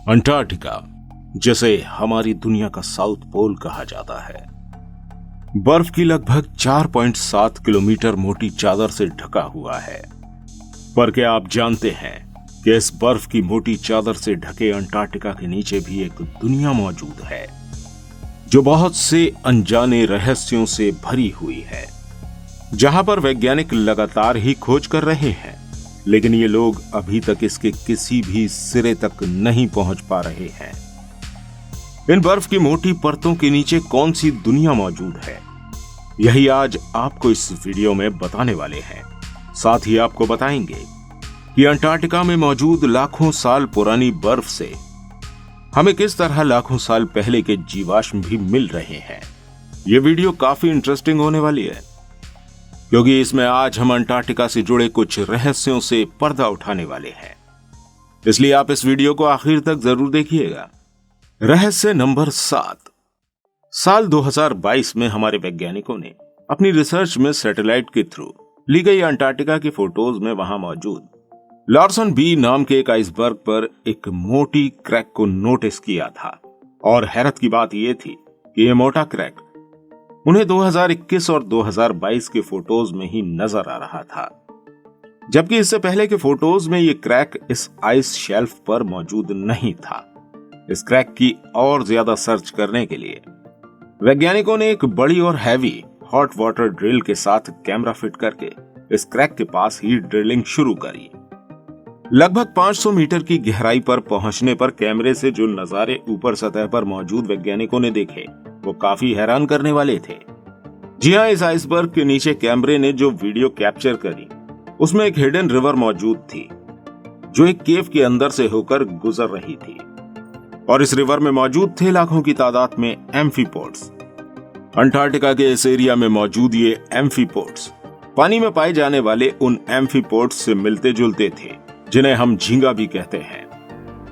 Antarctica, जिसे हमारी दुनिया का साउथ पोल कहा जाता है, बर्फ की लगभग 4.7 किलोमीटर मोटी चादर से ढका हुआ है। पर क्या आप जानते हैं कि इस बर्फ की मोटी चादर से ढके अंटार्कटिका के नीचे भी एक दुनिया मौजूद है, जो बहुत से अनजाने रहस्यों से भरी हुई है, जहां पर वैज्ञानिक लगातार ही खोज कर रहे हैं, लेकिन ये लोग अभी तक इसके किसी भी सिरे तक नहीं पहुंच पा रहे हैं। इन बर्फ की मोटी परतों के नीचे कौन सी दुनिया मौजूद है, यही आज आपको इस वीडियो में बताने वाले हैं। साथ ही आपको बताएंगे कि अंटार्कटिका में मौजूद लाखों साल पुरानी बर्फ से हमें किस तरह लाखों साल पहले के जीवाश्म भी मिल रहे हैं। यह वीडियो काफी इंटरेस्टिंग होने वाली है, क्योंकि इसमें आज हम अंटार्कटिका से जुड़े कुछ रहस्यों से पर्दा उठाने वाले हैं। इसलिए आप इस वीडियो को आखिर तक जरूर देखिएगा। रहस्य नंबर 7। साल 2022 में हमारे वैज्ञानिकों ने अपनी रिसर्च में सैटेलाइट के थ्रू ली गई अंटार्कटिका की फोटोज में वहां मौजूद लार्सन बी नाम के एक आइसबर्ग पर एक मोटी क्रैक को नोटिस किया था। और हैरत की बात यह थी कि यह मोटा क्रैक उन्हें 2021 और 2022 के फोटोज में ही नजर आ रहा था, जबकि इससे पहले के फोटोज में यह क्रैक इस आइस शेल्फ पर मौजूद नहीं था। इस क्रैक की और ज्यादा सर्च करने के लिए वैज्ञानिकों ने एक बड़ी और हैवी हॉट वाटर ड्रिल के साथ कैमरा फिट करके इस क्रैक के पास ही ड्रिलिंग शुरू करी। लगभग 500 मीटर की गहराई पर पहुंचने पर कैमरे से जो नजारे ऊपर सतह पर मौजूद वैज्ञानिकों ने देखे, वो काफी हैरान करने वाले थे। जी हां, इस आइसबर्ग के नीचे कैमरे ने जो वीडियो कैप्चर करी, उसमें एक हिडन रिवर मौजूद थी, जो एक केव के अंदर से होकर गुजर रही थी। और इस रिवर में मौजूद थे लाखों की तादाद में एम्फीपोड्स। अंटार्कटिका के इस एरिया में मौजूद ये एम्फीपोड्स पानी में पाए जाने वाले उन एम्फीपोड्स से मिलते जुलते थे, जिन्हें हम झींगा भी कहते हैं।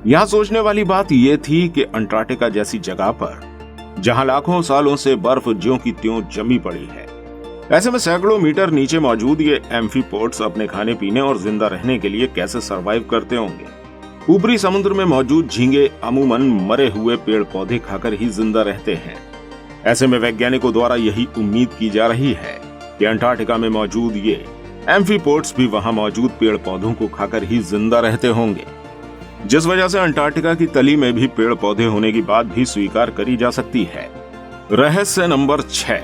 यहां सोचने वाली बात यह थी कि अंटार्कटिका जैसी जगह पर, जहां लाखों सालों से बर्फ ज्यों की त्यों जमी पड़ी है, ऐसे में सैकड़ों मीटर नीचे मौजूद ये एम्फीपोड्स अपने खाने पीने और जिंदा रहने के लिए कैसे सरवाइव करते होंगे। ऊपरी समुद्र में मौजूद झींगे अमूमन मरे हुए पेड़ पौधे खाकर ही जिंदा रहते हैं। ऐसे में वैज्ञानिकों द्वारा यही उम्मीद की जा रही है कि अंटार्कटिका में मौजूद ये एम्फीपोड्स भी वहां मौजूद पेड़ पौधों को खाकर ही जिंदा रहते होंगे, जिस वजह से अंटार्कटिका की तली में भी पेड़ पौधे होने की बात भी स्वीकार करी जा सकती है। रहस्य नंबर 6।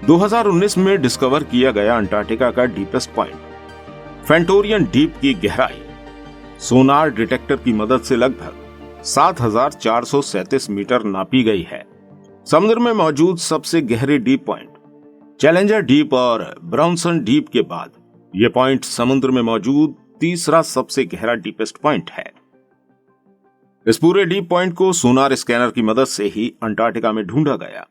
2019 में डिस्कवर किया गया अंटार्कटिका का डीपेस्ट पॉइंट फेंटोरियन डीप की गहराई सोनार डिटेक्टर की मदद से लगभग 7,437 मीटर नापी गई है। समुद्र में मौजूद सबसे गहरे डीप पॉइंट चैलेंजर डीप और ब्राउनसन डीप के बाद यह पॉइंट समुद्र में मौजूद तीसरा सबसे गहरा डीपेस्ट पॉइंट है। इस पूरे डीप पॉइंट को सोनार स्कैनर की मदद से ही अंटार्कटिका में ढूंढा गया।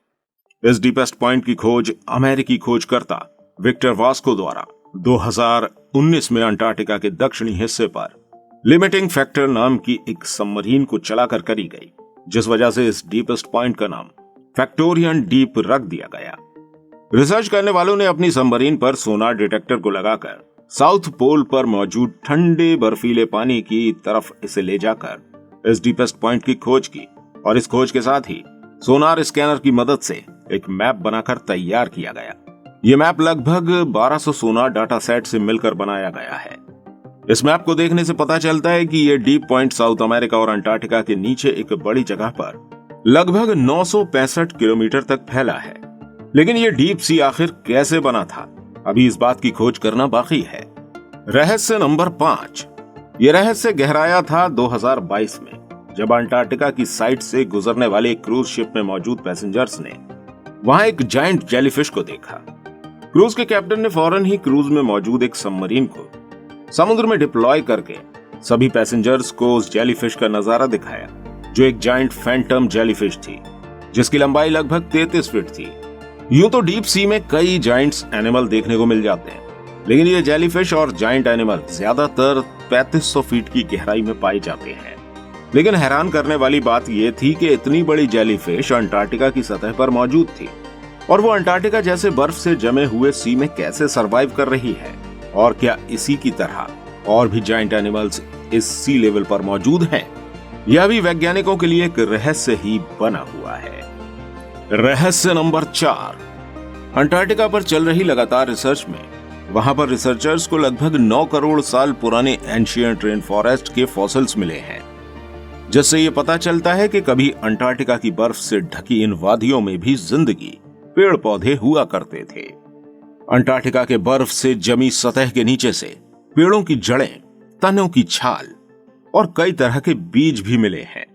इस डीपेस्ट पॉइंट की खोज अमेरिकी खोजकर्ता विक्टर वास्को द्वारा 2019 में अंटार्कटिका के दक्षिणी हिस्से पर लिमिटिंग फैक्टर नाम की एक सबमरीन को चलाकर करी गई, जिस वजह से इस डीपेस्ट पॉइंट का नाम फैक्टोरियन डीप रख दिया गया। रिसर्च करने वालों ने अपनी सबमरीन पर सोनार डिटेक्टर को लगाकर साउथ पोल पर मौजूद ठंडे बर्फीले पानी की तरफ इसे ले जाकर इस डीपेस्ट पॉइंट की खोज की, और इस खोज के साथ ही सोनार स्कैनर की मदद से एक मैप बनाकर तैयार किया गया। यह मैप लगभग 1200 सोनार डाटा सेट से मिलकर बनाया गया है। इस मैप को देखने से पता चलता है कि यह डीप पॉइंट साउथ अमेरिका और अंटार्कटिका के नीचे एक बड़ी जगह पर लगभग 965 किलोमीटर तक फैला है। लेकिन यह डीप सी आखिर कैसे बना था, अभी इस बात की खोज करना बाकी है। रहस्य नंबर 5। यह रहस्य गहराया था 2022 में, जब अंटार्कटिका की साइट से गुजरने वाले एक क्रूज शिप में मौजूद पैसेंजर्स ने वहां एक जायंट जेलीफिश को देखा। क्रूज के कैप्टन ने फौरन ही क्रूज में मौजूद एक सबमरीन को समुद्र में डिप्लॉय करके सभी पैसेंजर्स को उस जेलीफिश का नजारा दिखाया, जो एक जायंट फैंटम जेलीफिश थी, जिसकी लंबाई लगभग 33 फीट थी। यूं तो डीप सी में कई जायंट्स एनिमल देखने को मिल जाते हैं, लेकिन ये जेलीफिश और जायंट एनिमल ज्यादातर 3500 फीट की गहराई में पाए जाते हैं। लेकिन हैरान करने वाली बात यह थी कि इतनी बड़ी जेलीफिश अंटार्कटिका की सतह पर मौजूद थी, और वो अंटार्कटिका जैसे बर्फ से जमे हुए सी में कैसे सरवाइव कर रही है, और क्या इसी की तरह और भी जायंट एनिमल्स इस सी लेवल पर मौजूद हैं? यह भी वैज्ञानिकों के लिए एक रहस्य ही बना हुआ है। रहस्य नंबर 4, अंटार्कटिका पर चल रही लगातार रिसर्च में वहां पर रिसर्चर्स को लगभग 9 करोड़ साल पुराने एंशिएंट रेन फॉरेस्ट के फॉसिल्स मिले हैं, जिससे यह पता चलता है कि कभी अंटार्कटिका की बर्फ से ढकी इन वादियों में भी जिंदगी, पेड़ पौधे हुआ करते थे। अंटार्कटिका के बर्फ से जमी सतह के नीचे से पेड़ों की जड़ें, तनों की छाल और कई तरह के बीज भी मिले हैं।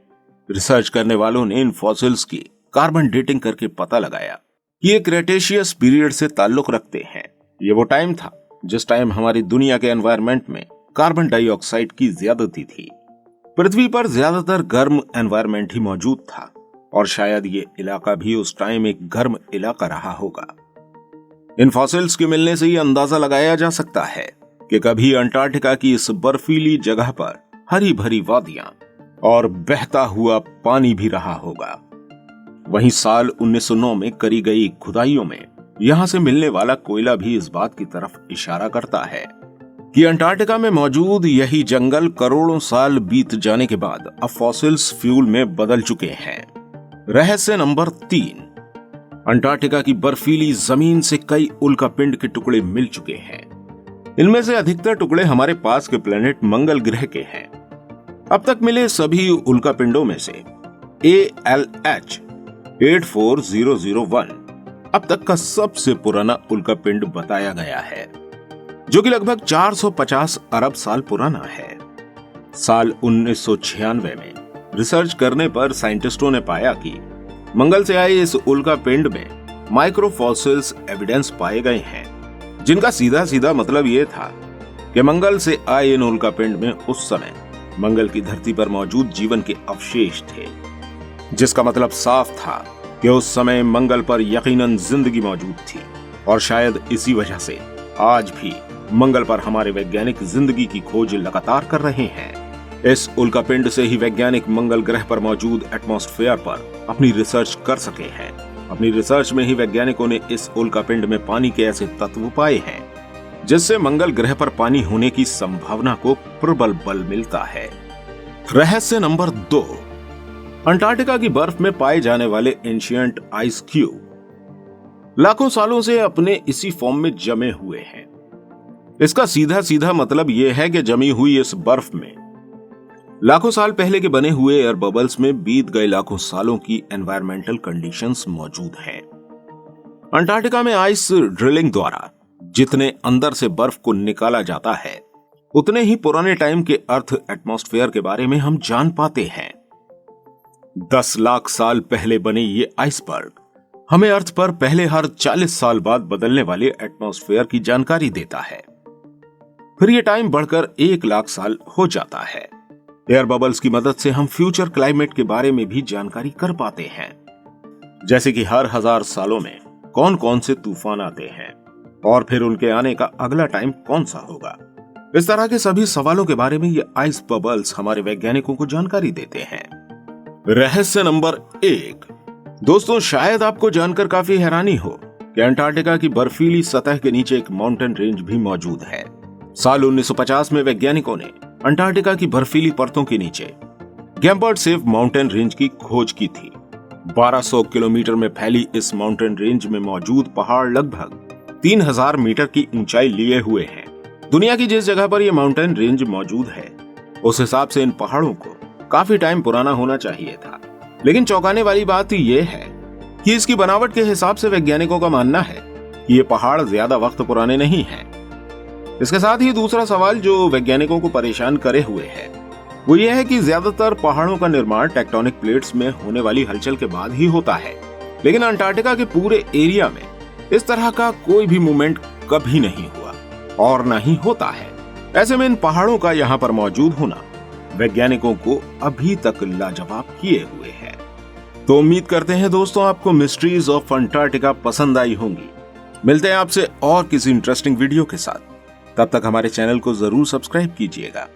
रिसर्च करने वालों ने इन फॉसिल्स की कार्बन डेटिंग करके पता लगाया कि ये क्रेटेशियस पीरियड से ताल्लुक रखते हैं। ये वो टाइम था जिस टाइम हमारी दुनिया के एनवायरनमेंट में कार्बन डाइऑक्साइड की ज्यादती थी। पृथ्वी पर ज्यादातर गर्म एनवायरनमेंट ही मौजूद था और शायद ये इलाका भी उस टाइम एक गर्म इलाका रहा होगा। इन फॉसिल्स के मिलने से यह अंदाजा लगाया जा सकता है कि कभी अंटार्कटिका की इस बर्फीली जगह पर हरी भरी वादियां और बहता हुआ पानी भी रहा होगा। वहीं साल 1909 में करी गई खुदाइयों में यहां से मिलने वाला कोयला भी इस बात की तरफ इशारा करता है कि अंटार्कटिका में मौजूद यही जंगल करोड़ों साल बीत जाने के बाद अब फॉसिल्स फ्यूल में बदल चुके हैं। रहस्य नंबर 3, अंटार्कटिका की बर्फीली जमीन से कई उल्कापिंड के टुकड़े मिल चुके हैं। इनमें से अधिकतर टुकड़े हमारे पास के प्लेनेट मंगल ग्रह के हैं। अब तक मिले सभी उल्कापिंडों में से ALH 84001 अब तक का सबसे पुराना उल्कापिंड बताया गया है, जो कि लगभग 450 अरब साल पुराना है। साल 1996 में रिसर्च करने पर साइंटिस्टों ने पाया कि मंगल से आए इस उल्कापिंड में माइक्रोफॉसिल्स एविडेंस पाए गए हैं, जिनका सीधा सीधा मतलब यह था कि मंगल से आए इन उल्कापिंड में उस समय मंगल की धरती पर मौजूद जीवन के अवशेष थे, जिसका मतलब साफ था कि उस समय मंगल पर यकीनन जिंदगी मौजूद थी और शायद इसी वजह से आज भी मंगल पर हमारे वैज्ञानिक जिंदगी की खोज लगातार कर रहे हैं। इस उल्कापिंड से ही वैज्ञानिक मंगल ग्रह पर मौजूद एटमॉस्फेयर पर अपनी रिसर्च कर सके हैं। अपनी रिसर्च में ही वैज्ञानिकों ने इस उल्कापिंड में पानी के ऐसे तत्व पाए हैं जिससे मंगल ग्रह पर पानी होने की संभावना को प्रबल बल मिलता है। रहस्य नंबर 2, अंटार्कटिका की बर्फ में पाए जाने वाले एंशिएंट आइस क्यूब लाखों सालों से अपने इसी फॉर्म में जमे हुए हैं। इसका सीधा सीधा मतलब यह है कि जमी हुई इस बर्फ में लाखों साल पहले के बने हुए एयर बबल्स में बीत गए लाखों सालों की एनवायरमेंटल कंडीशंस मौजूद हैं। अंटार्कटिका में आइस ड्रिलिंग द्वारा जितने अंदर से बर्फ को निकाला जाता है, उतने ही पुराने टाइम के अर्थ एटमॉस्फेयर के बारे में हम जान पाते हैं। 10 लाख साल पहले बने ये आइसबर्ग हमें अर्थ पर पहले हर 40 साल बाद बदलने वाले एटमॉस्फेयर की जानकारी देता है। फिर ये टाइम बढ़कर 1 लाख साल हो जाता है। एयर बबल्स की मदद से हम फ्यूचर क्लाइमेट के बारे में भी जानकारी कर पाते हैं, जैसे कि हर 1000 सालों में कौन कौन से तूफान आते हैं और फिर उनके आने का अगला टाइम कौन सा होगा। इस तरह के सभी सवालों के बारे में ये आइस बबल्स हमारे वैज्ञानिकों को जानकारी देते हैं। रहस्य नंबर 1, दोस्तों शायद आपको जानकर काफी हैरानी हो कि अंटार्कटिका की बर्फीली सतह के नीचे एक माउंटेन रेंज भी मौजूद है। साल 1950 में वैज्ञानिकों ने अंटार्कटिका की बर्फीली परतों के नीचे गैम्बर्ट सेव माउंटेन रेंज की खोज की थी। 1200 किलोमीटर में फैली इस माउंटेन रेंज में मौजूद पहाड़ लगभग 3000 मीटर की ऊंचाई लिए हुए हैं। दुनिया की जिस जगह पर यह माउंटेन रेंज मौजूद है, उस हिसाब से इन पहाड़ों को काफी टाइम पुराना होना चाहिए था। लेकिन चौंकाने वाली बात यह है कि इसकी बनावट के हिसाब से वैज्ञानिकों का मानना है कि ये पहाड़ ज्यादा वक्त पुराने नहीं हैं। इसके साथ ही दूसरा सवाल जो वैज्ञानिकों को परेशान करे हुए है वो ये है कि ज्यादातर पहाड़ों का निर्माण टेक्टोनिक प्लेट्स में होने वाली हलचल के बाद ही होता है, लेकिन अंटार्कटिका के पूरे एरिया में इस तरह का कोई भी मूवमेंट कभी नहीं हुआ और न ही होता है। ऐसे में इन पहाड़ों का यहाँ पर मौजूद होना वैज्ञानिकों को अभी तक लाजवाब किए हुए है। तो उम्मीद करते हैं दोस्तों आपको मिस्ट्रीज ऑफ अंटार्कटिका पसंद आई होंगी। मिलते हैं आपसे और किसी इंटरेस्टिंग वीडियो के साथ, तब तक हमारे चैनल को जरूर सब्सक्राइब कीजिएगा।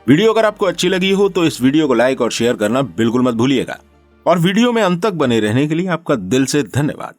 वीडियो अगर आपको अच्छी लगी हो तो इस वीडियो को लाइक और शेयर करना बिल्कुल मत भूलिएगा और वीडियो में अंत तक बने रहने के लिए आपका दिल से धन्यवाद।